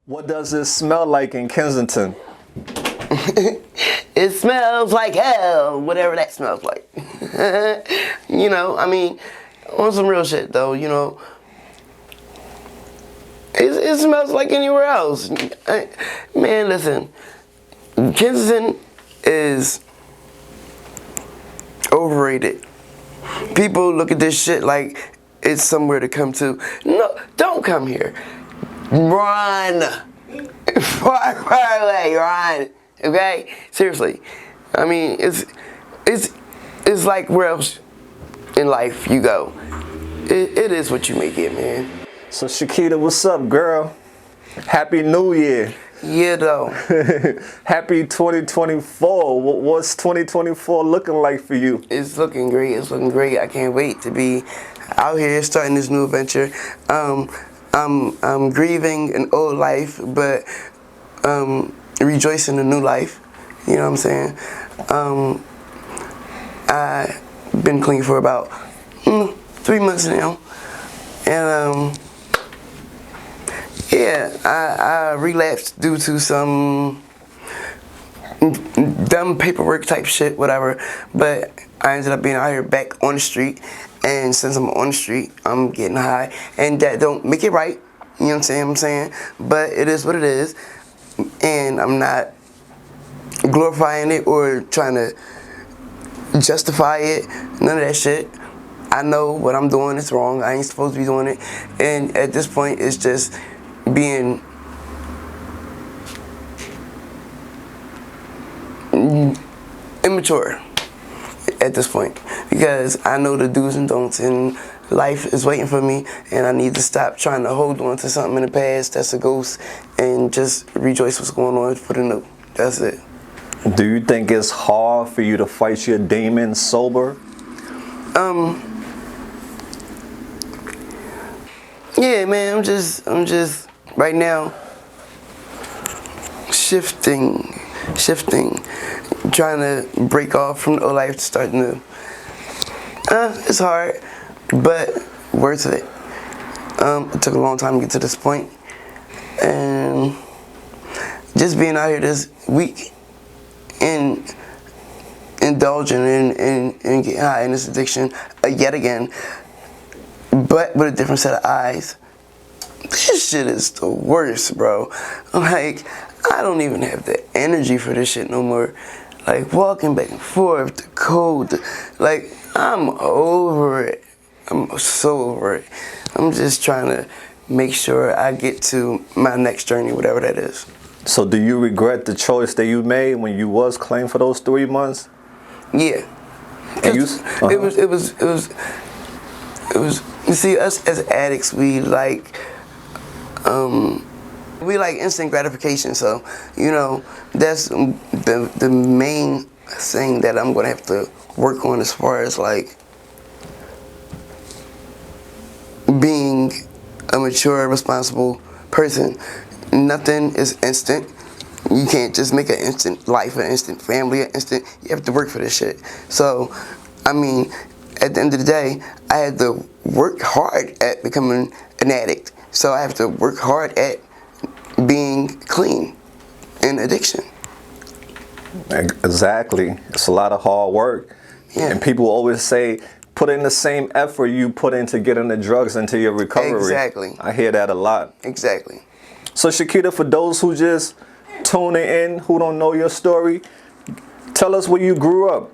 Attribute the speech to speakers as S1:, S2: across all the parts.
S1: What does it smell like in Kensington?
S2: It smells like hell, whatever that smells like. I mean, on some real shit though, it smells like anywhere else. Man, listen, Kensington is overrated. People look at this shit like it's somewhere to come to. No, don't come here. Run. Far, far away, run. Okay? Seriously. I mean, it's like where else in life you go. It is what you make it, man.
S1: So Shakeeta, what's up, girl? Happy New Year.
S2: Yeah, though.
S1: Happy 2024. What's 2024 looking like for you?
S2: It's looking great. It's looking great. I can't wait to be out here starting this new adventure. I'm grieving an old life, but rejoicing in a new life. You know what I'm saying? I've been clean for about 3 months now, and yeah, I relapsed due to some dumb paperwork type shit, whatever. But I ended up being out here back on the street, and since I'm on the street, I'm getting high, and that don't make it right. You know what I'm saying? But it is what it is, and I'm not glorifying it or trying to justify it. None of that shit. I know what I'm doing is wrong. I ain't supposed to be doing it, and at this point, it's just being immature at this point, because I know the do's and don'ts, and life is waiting for me, and I need to stop trying to hold on to something in the past that's a ghost and just rejoice what's going on for the new. That's it.
S1: Do you think it's hard for you to fight your demons sober?
S2: Yeah, man, I'm just right now shifting, trying to break off from the old life to start new. It's hard, but worth it. It took a long time to get to this point, and just being out here this week and indulging and getting high in this addiction yet again, but with a different set of eyes. This shit is the worst, bro. Like, I don't even have the energy for this shit no more. Like, walking back and forth, the cold, like, I'm over it. I'm so over it. I'm just trying to make sure I get to my next journey, whatever that is.
S1: So do you regret the choice that you made when you was clean for those 3 months?
S2: Yeah.
S1: And
S2: It was, you see, us as addicts, we like instant gratification. So, that's the main thing that I'm gonna have to work on as far as like being a mature, responsible person. Nothing is instant. You can't just make an instant life, an instant family, an instant. You have to work for this shit. So, I mean, at the end of the day, I had to work hard at becoming an addict. So I have to work hard at being clean in addiction.
S1: Exactly. It's a lot of hard work.
S2: Yeah.
S1: And people always say, put in the same effort you put into getting the drugs into your recovery.
S2: Exactly.
S1: I hear that a lot.
S2: Exactly.
S1: So Shakeeta, for those who just tuning in, who don't know your story, tell us where you grew up.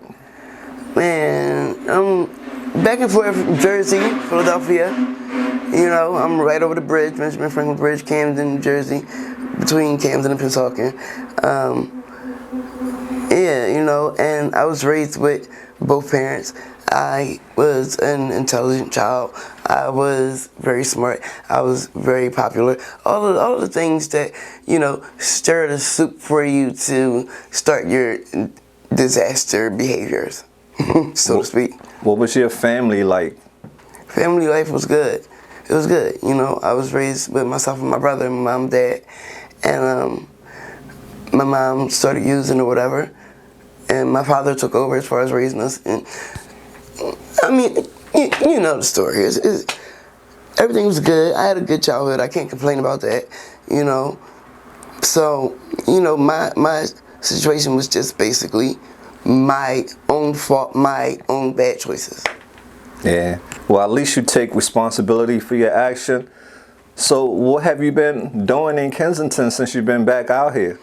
S2: Man, I'm back and forth from Jersey, Philadelphia. I'm right over the bridge, Benjamin Franklin Bridge, Camden, New Jersey, between Camden and Pennsauken. And I was raised with both parents. I was an intelligent child. I was very smart. I was very popular. All of the things that, stir the soup for you to start your disaster behaviors, so to speak.
S1: What was your family like?
S2: Family life was good. It was good. I was raised with myself and my brother, and my mom and dad. And my mom started using or whatever. And my father took over as far as raising us. And I mean, you know the story. Everything was good. I had a good childhood. I can't complain about that. So, you know, my situation was just basically my own fault, my own bad choices.
S1: Yeah. Well, at least you take responsibility for your action. So, what have you been doing in Kensington since you've been back out here?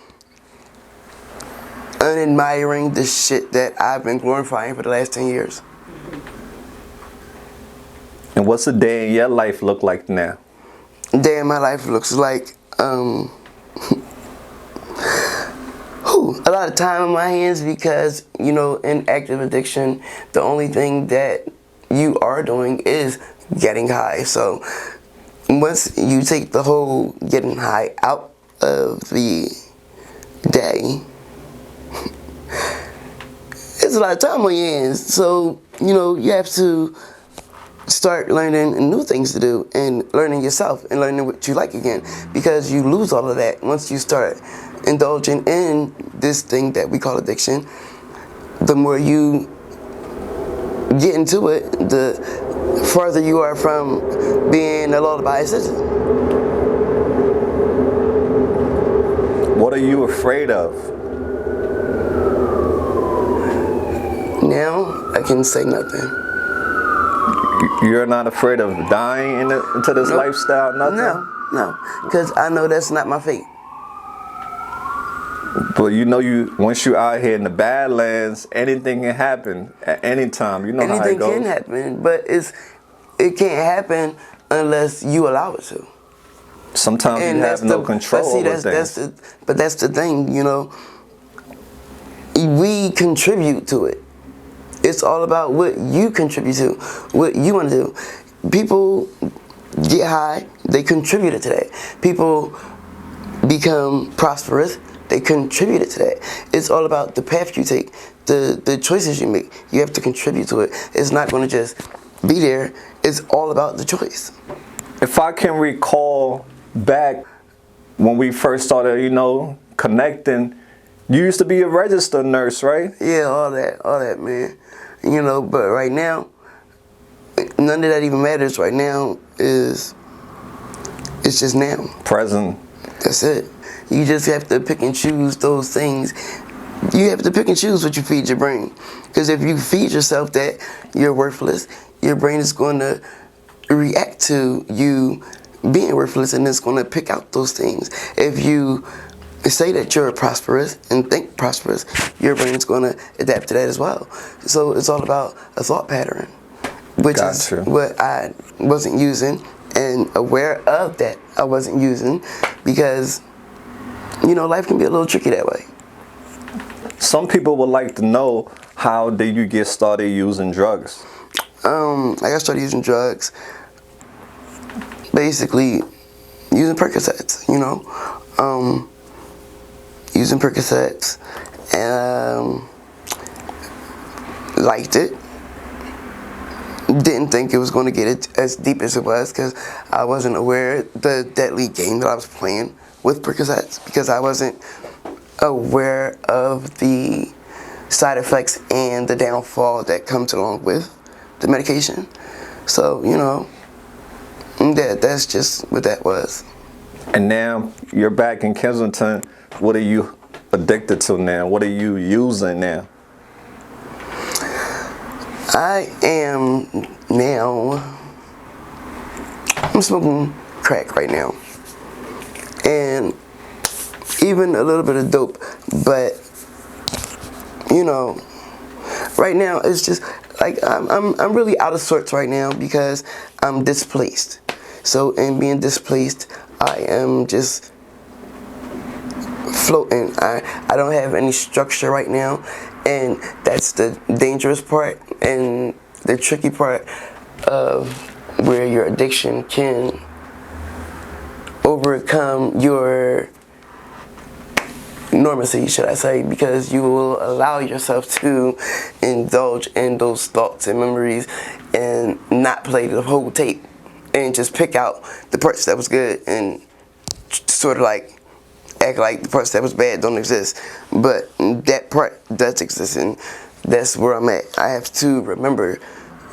S2: Unadmiring the shit that I've been glorifying for the last 10 years.
S1: And what's a day in your life look like now?
S2: Day in my life looks like a lot of time on my hands because, you know, in active addiction, the only thing that you are doing is getting high. So once you take the whole getting high out of the day, it's a lot of time on your hands. So, you know, you have to start learning new things to do and learning yourself and learning what you like again, because you lose all of that once you start indulging in this thing that we call addiction. The more you get into it, the farther you are from being a law-abiding citizen.
S1: What are you afraid of?
S2: Now I can say nothing.
S1: You're not afraid of dying into this lifestyle, nothing?
S2: No, because I know that's not my fate.
S1: But you know, once you're out here in the Badlands, anything can happen at any time. You know how it goes.
S2: Anything can happen, but it can't happen unless you allow it to.
S1: Sometimes you have no control over things.
S2: But that's the thing, you know. We contribute to it. It's all about what you contribute to, what you want to do. People get high, they contributed to that. People become prosperous, they contributed to that. It's all about the path you take, the choices you make. You have to contribute to it. It's not going to just be there. It's all about the choice.
S1: If I can recall back when we first started, you know, connecting, you used to be a registered nurse, right?
S2: Yeah, all that, man. You know, but right now, none of that even matters. Right now it's just now.
S1: Present.
S2: That's it. You just have to pick and choose those things. You have to pick and choose what you feed your brain. Because if you feed yourself that you're worthless, your brain is going to react to you being worthless, and it's going to pick out those things. If you say that you're prosperous and think prosperous, your brain's going to adapt to that as well. So it's all about a thought pattern, which is what I wasn't using, and aware of that I wasn't using, because, you know, life can be a little tricky that way.
S1: Some people would like to know, how did you get started using drugs?
S2: I got started using drugs, basically using Percocets, you know. Using Percocets, and liked it. Didn't think it was going to get it as deep as it was, because I wasn't aware the deadly game that I was playing with Percocets, because I wasn't aware of the side effects and the downfall that comes along with the medication. So, you know, that's just what that was.
S1: And now you're back in Kensington. What are you addicted to now? What are you using now?
S2: I'm smoking crack right now. And even a little bit of dope. But, you know, right now it's just like I'm really out of sorts right now because I'm displaced. So in being displaced, I am just floating. I don't have any structure right now, and that's the dangerous part and the tricky part of where your addiction can overcome your normacy, should I say, because you will allow yourself to indulge in those thoughts and memories and not play the whole tape and just pick out the parts that was good and sort of like act like the parts that was bad don't exist. But that part does exist, and that's where I'm at. I have to remember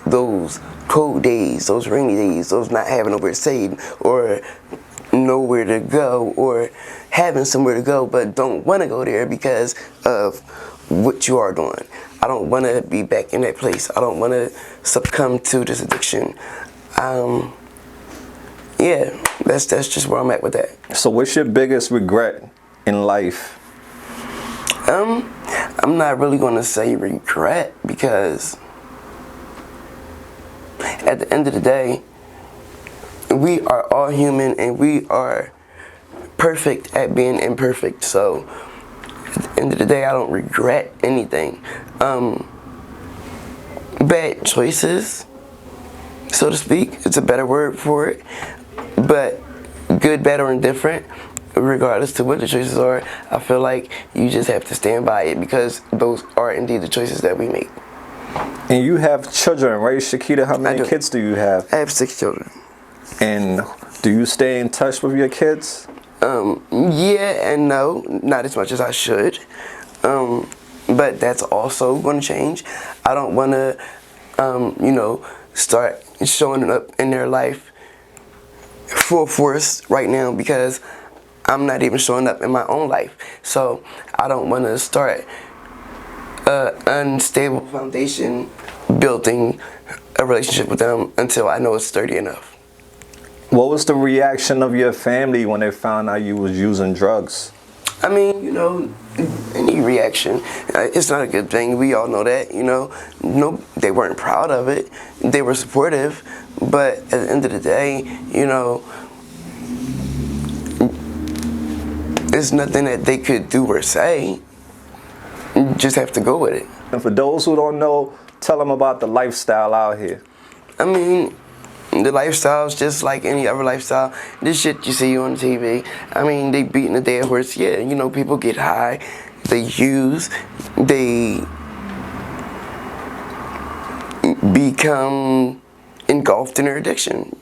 S2: those cold days, those rainy days, those not having nowhere to stay, or know where to go or having somewhere to go but don't want to go there because of what you are doing. I don't want to be back in that place. I don't want to succumb to this addiction. Yeah, that's just where I'm at with that.
S1: So what's your biggest regret in life?
S2: I'm not really going to say regret because at the end of the day, we are all human and we are perfect at being imperfect. So at the end of the day, I don't regret anything. Bad choices, so to speak, it's a better word for it. But good, bad, or indifferent, regardless to what the choices are, I feel like you just have to stand by it because those are indeed the choices that we make.
S1: And you have children, right, Shakeeta? How many kids do you have?
S2: I have 6 children.
S1: And do you stay in touch with your kids?
S2: Yeah and no, not as much as I should. But that's also going to change. I don't want to, start showing up in their life full force right now because I'm not even showing up in my own life. So I don't want to start an unstable foundation building a relationship with them until I know it's sturdy enough.
S1: What was the reaction of your family when they found out you was using drugs?
S2: I mean, any reaction, it's not a good thing. We all know that, No, they weren't proud of it. They were supportive, but at the end of the day, there's nothing that they could do or say. You just have to go with it.
S1: And for those who don't know, tell them about the lifestyle out here.
S2: I mean, the lifestyle's just like any other lifestyle. This shit you see on TV. I mean, they beating a dead horse. Yeah, people get high. They use. They become engulfed in their addiction.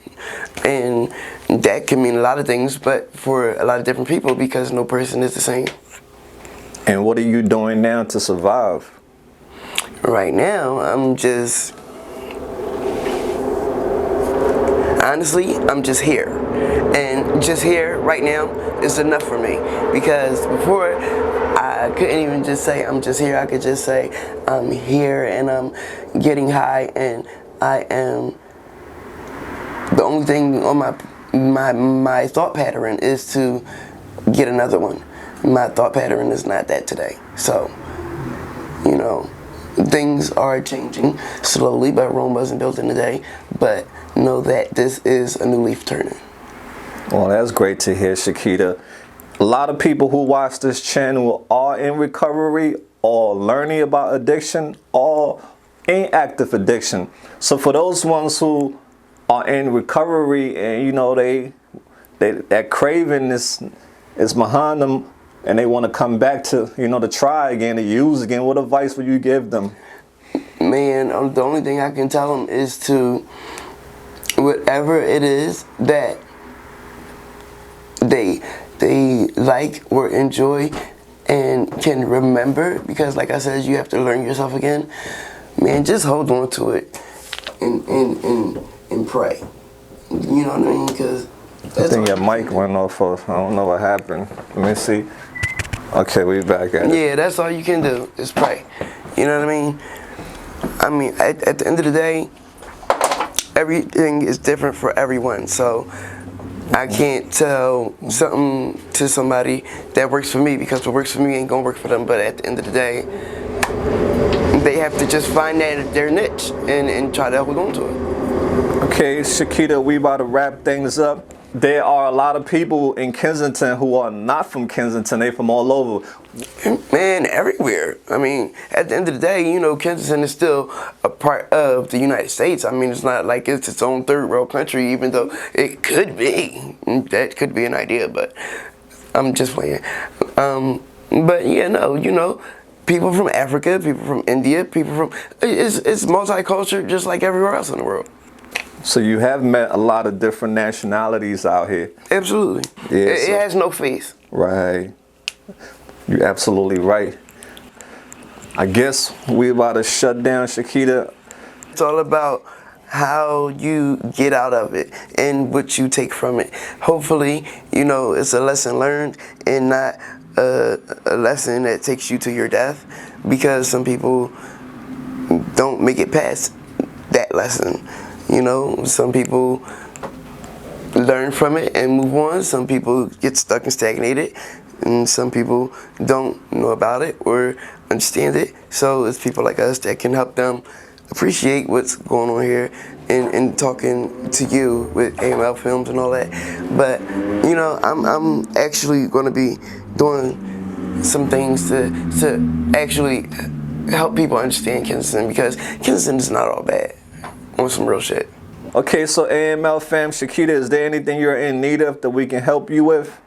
S2: And that can mean a lot of things, but for a lot of different people because no person is the same.
S1: And what are you doing now to survive?
S2: Right now, honestly, I'm just here. And just here right now is enough for me. Because before, I couldn't even just say I'm just here. I could just say I'm here and I'm getting high and I am. The only thing on my thought pattern is to get another one. My thought pattern is not that today. So, things are changing slowly, but Rome wasn't built in a day. But know that this is a new leaf turning.
S1: Well, that's great to hear, Shakeeta. A lot of people who watch this channel are in recovery or learning about addiction or in active addiction. So for those ones who are in recovery and that craving is behind them and they want to come back to to try again, to use again, what advice would you give them?
S2: Man, the only thing I can tell them is to whatever it is that they like or enjoy and can remember, because like I said, you have to learn yourself again. Man, just hold on to it and pray. You know what I mean? Because
S1: I think your mic went off. I don't know what happened. Let me see. Okay, we back at it.
S2: Yeah, that's all you can do is pray. You know what I mean? I mean, at the end of the day, everything is different for everyone. So I can't tell something to somebody that works for me because what works for me ain't gonna work for them. But at the end of the day, they have to just find their niche and try to hold on to it.
S1: Okay, Shakeeta, we about to wrap things up. There are a lot of people in Kensington who are not from Kensington. They're from all over.
S2: Man, everywhere. I mean, at the end of the day, Kensington is still a part of the United States. I mean, it's not like it's its own third world country, even though it could be. That could be an idea, but I'm just playing. But yeah, no, people from Africa, people from India, people from... It's multicultural just like everywhere else in the world.
S1: So you have met a lot of different nationalities out here.
S2: Absolutely.
S1: Yeah,
S2: it has no face.
S1: Right. You're absolutely right. I guess we about to shut down, Shakeeta.
S2: It's all about how you get out of it and what you take from it. Hopefully, you know, it's a lesson learned and not a lesson that takes you to your death, because some people don't make it past that lesson. You know, some people learn from it and move on. Some people get stuck and stagnated, and some people don't know about it or understand it. So it's people like us that can help them appreciate what's going on here and talking to you with AML Films and all that. But you know, I'm actually going to be doing some things to actually help people understand Kensington, because Kensington is not all bad, on some real shit.
S1: Okay, so AML fam, Shakeeta, is there anything you're in need of that we can help you with?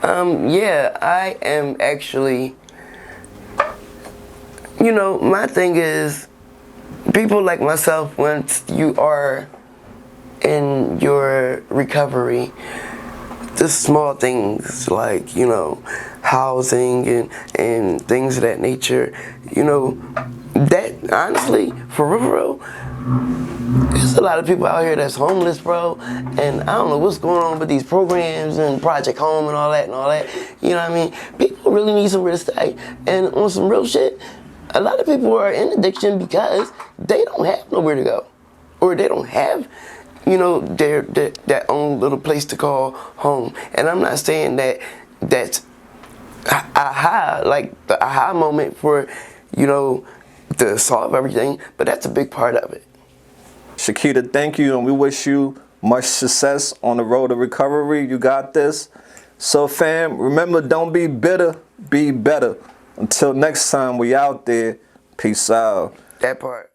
S2: Yeah, I am actually, you know, my thing is, people like myself, once you are in your recovery, the small things like, you know, housing and things of that nature, you know, that honestly, for real, there's a lot of people out here that's homeless, bro, and I don't know what's going on with these programs and Project Home and all that, you know what I mean? People really need somewhere to stay, and on some real shit, a lot of people are in addiction because they don't have nowhere to go, or they don't have, you know, their own little place to call home. And I'm not saying that that's aha, like the aha moment for, you know, to solve everything, but that's a big part of it.
S1: Shakeeta, thank you, and we wish you much success on the road to recovery. You got this. So fam, remember, don't be bitter, be better. Until next time, we out there. Peace out.
S2: That part.